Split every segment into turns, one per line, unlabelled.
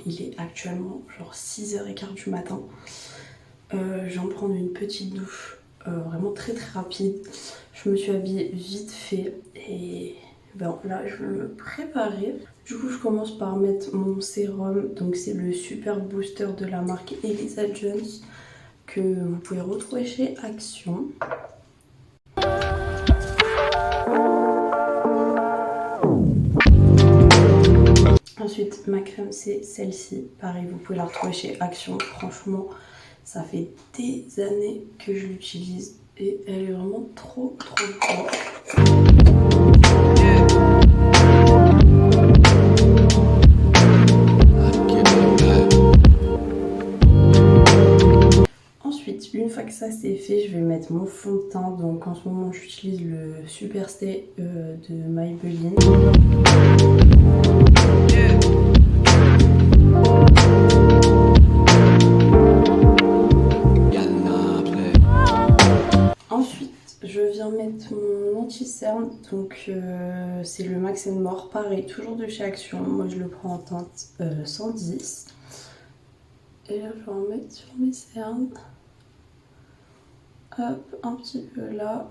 il est actuellement genre 6h15 du matin. Je viens de prendre une petite douche, vraiment très rapide. Je me suis habillée vite fait et ben là je vais me préparer. Du coup je commence par mettre mon sérum, donc c'est le Super Booster de la marque Elisa Jones que vous pouvez retrouver chez Action. Ensuite ma crème c'est celle-ci, pareil vous pouvez la retrouver chez Action. Franchement ça fait des années que je l'utilise et elle est vraiment trop bien. Ensuite, une fois que ça c'est fait, je vais mettre mon fond de teint. Donc en ce moment j'utilise le Super Stay de Maybelline. Je viens mettre mon anti-cerne, donc c'est le Max More, pareil, toujours de chez Action. Moi je le prends en teinte 110. Et là je vais en mettre sur mes cernes. Hop, un petit peu là.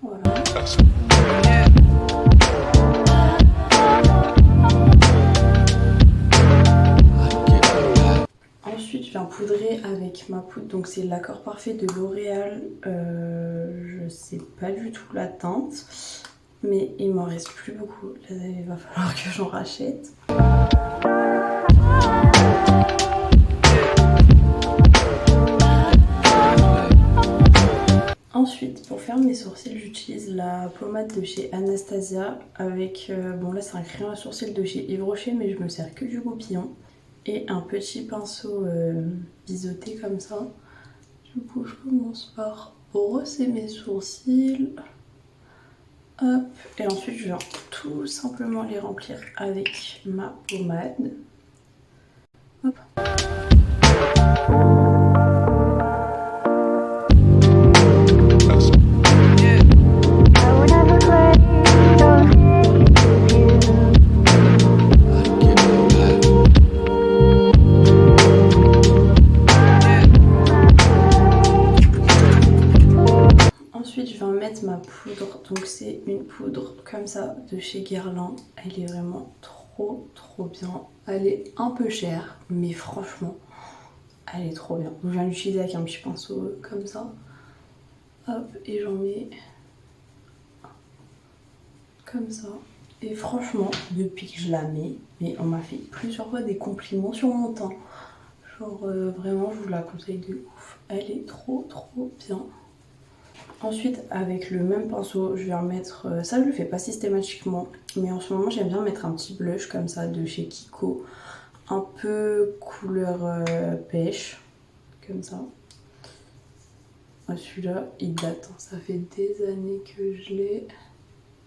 Voilà. Ensuite, je viens poudrer avec ma poudre, donc c'est l'accord parfait de L'Oréal. Je sais pas du tout la teinte, mais il m'en reste plus beaucoup. Là, il va falloir que j'en rachète. Ensuite, pour faire mes sourcils, j'utilise la pommade de chez Anastasia avec, bon là c'est un crayon à sourcils de chez Yves Rocher, mais je me sers que du goupillon. Et un petit pinceau biseauté comme ça. Du coup, je commence par brosser mes sourcils. Hop. Et ensuite, je viens tout simplement les remplir avec ma pommade. Hop. Ma poudre, donc c'est une poudre comme ça de chez Guerlain. Elle est vraiment trop bien. Elle est un peu chère, mais franchement elle est trop bien. Donc je viens l'utiliser avec un petit pinceau comme ça. Hop, et j'en mets comme ça. Et franchement, depuis que je la mets, mais on m'a fait plusieurs fois des compliments sur mon teint. Genre vraiment, je vous la conseille de ouf. Elle est trop bien. Ensuite, avec le même pinceau, je vais remettre... ça, je le fais pas systématiquement. Mais en ce moment, j'aime bien mettre un petit blush comme ça de chez Kiko. Un peu couleur pêche. Comme ça. Celui-là, il date. Hein. Ça fait des années que je l'ai.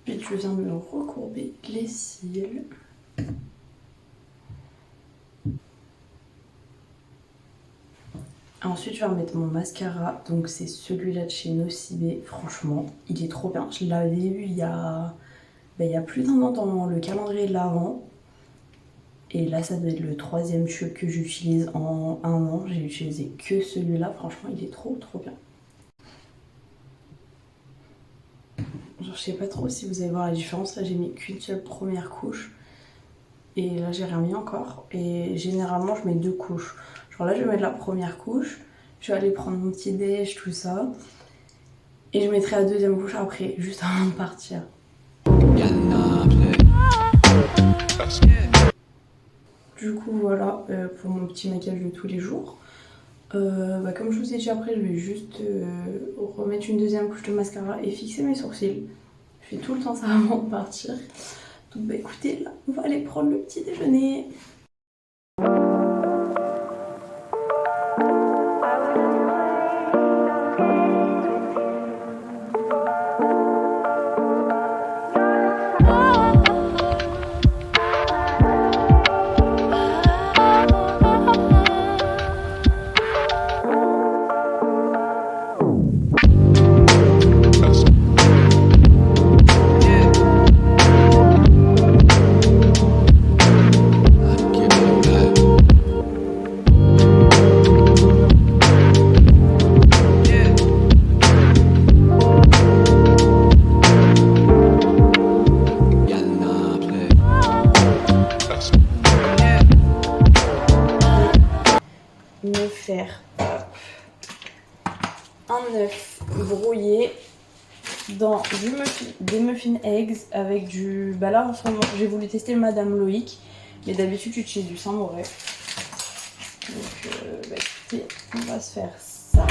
Ensuite, je viens me recourber les cils. Ensuite, je vais remettre mon mascara, donc c'est celui-là de chez Nocibé. Franchement, il est trop bien. Je l'avais eu il y a plus d'un an dans le calendrier de l'Avent. Et là, ça doit être le 3e tube que j'utilise en un an. J'ai utilisé que celui-là. Franchement, il est trop bien. Genre, je sais pas trop si vous allez voir la différence. Là, j'ai mis qu'une seule première couche. Et là, j'ai rien mis encore. Et généralement, je mets 2 couches. Genre là, je vais mettre la première couche. Je vais aller prendre mon petit déj, tout ça. Et je mettrai la 2e couche après, juste avant de partir. Du coup, voilà pour mon petit maquillage de tous les jours. Comme je vous ai dit, après, je vais juste remettre une 2e couche de mascara et fixer mes sourcils. Je fais tout le temps ça avant de partir. Donc écoutez, là, on va aller prendre le petit déjeuner. brouiller dans des muffin eggs avec du... Bah là en ce moment j'ai voulu tester le Madame Loïc, mais d'habitude j'utilise du Saint-Moré. Donc bah écoutez, on va se faire ça.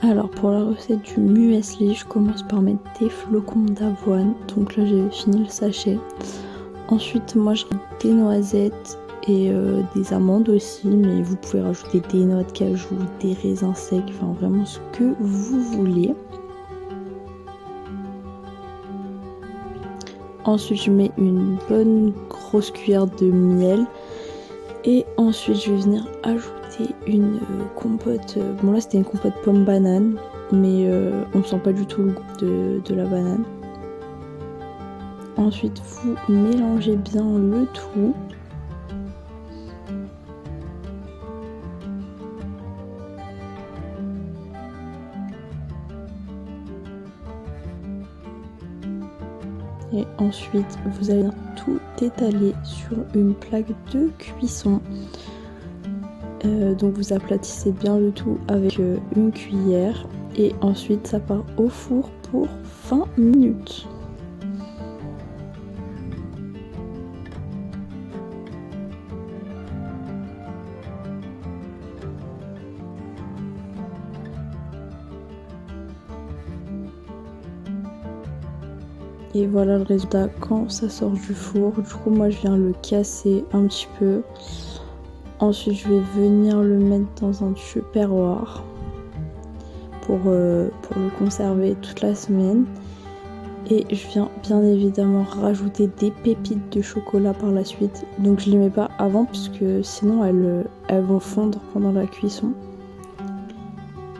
Alors pour la recette du muesli, je commence par mettre des flocons d'avoine. Donc là j'ai fini le sachet. Ensuite moi je rajoute des noisettes et des amandes aussi, mais vous pouvez rajouter des noix de cajou, des raisins secs, enfin vraiment ce que vous voulez. Ensuite je mets une bonne grosse cuillère de miel et ensuite je vais venir ajouter une compote. Bon là c'était une compote pomme banane, mais on ne sent pas du tout le goût de la banane. Ensuite vous mélangez bien le tout. Et ensuite vous allez tout étaler sur une plaque de cuisson. Donc vous aplatissez bien le tout avec une cuillère et ensuite ça part au four pour 20 minutes. Et voilà le résultat quand ça sort du four. Du coup moi je viens le casser un petit peu. Ensuite je vais venir le mettre dans un tupperware pour le conserver toute la semaine. Et je viens bien évidemment rajouter des pépites de chocolat par la suite. Donc je les mets pas avant puisque sinon elles vont fondre pendant la cuisson.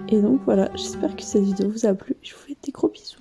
Et donc voilà, j'espère que cette vidéo vous a plu. Je vous fais des gros bisous.